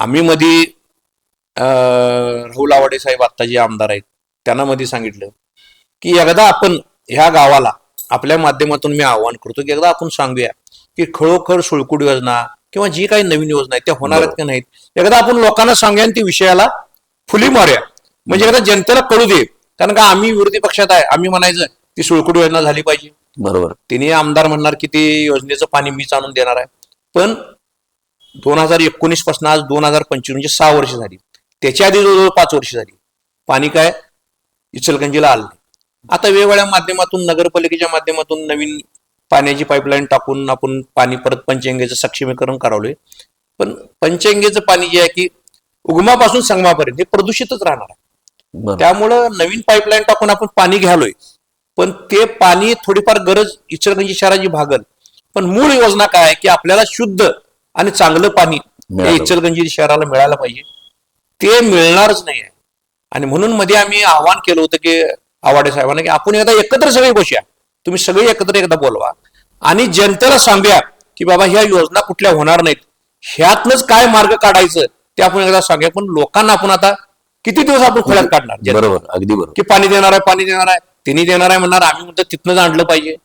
आम्ही मध्ये राहुल आवाडे साहेब आता जे आमदार आहेत त्यांना मध्ये सांगितलं की एकदा आपण ह्या गावाला आपल्या माध्यमातून मी आवाहन करतो की एकदा आपण सांगूया की खरोखर सुळकुड योजना किंवा जी काही नवीन योजना आहेत त्या होणार आहेत की नाहीत, एकदा आपण लोकांना सांगूया आणि ती विषयाला फुली मारूया, म्हणजे एकदा जनतेला कळू दे. कारण का आम्ही विरोधी पक्षात आहे, आम्ही म्हणायचं ती सुळकुड योजना झाली पाहिजे. बरोबर. तिने आमदार म्हणणार की ते योजनेचं पाणी मीच आणून देणार आहे. पण 2019 पासून आज 2025 म्हणजे 6 वर्ष झाली. त्याच्या आधी जवळजवळ 5 वर्ष झाली पाणी काय इचलकरंजीला आलं नाही. आता वेगवेगळ्या माध्यमातून नगरपालिकेच्या माध्यमातून नवीन पाण्याची पाईपलाईन टाकून आपण पाणी परत पंचगंगेचं सक्षमीकरण करावलंय. पण पंचगंगेचं पाणी जे आहे की उगमापासून संगमापर्यंत हे प्रदूषितच राहणार आहे. त्यामुळं नवीन पाईपलाईन टाकून आपण पाणी घ्यालोय, पण ते पाणी थोडीफार गरज इचलकरंजी शहराची भागल. पण मूळ योजना काय आहे की आपल्याला शुद्ध आणि चांगलं पाणी हे इचलकरंजी शहराला मिळायला पाहिजे. ते मिळणारच नाही आहे. आणि म्हणून मध्ये आम्ही आवाहन केलं होतं की आवाडे साहेबांना की आपण एकदा एकत्र सगळे बसूया, तुम्ही सगळे एकत्र एकदा बोलवा आणि जनतेला सांगूया की बाबा ह्या योजना कुठल्या होणार नाहीत, ह्यातनच काय मार्ग काढायचं ते आपण एकदा सांगूया. पण लोकांना आपण आता किती दिवस आपण खोळ्यात काढणार? बरोबर, अगदी बरोबर. की पाणी देणार आहे, पाणी देणार आहे, तिने देणार आहे म्हणणार, आम्ही म्हणतो तिथनंच आणलं पाहिजे.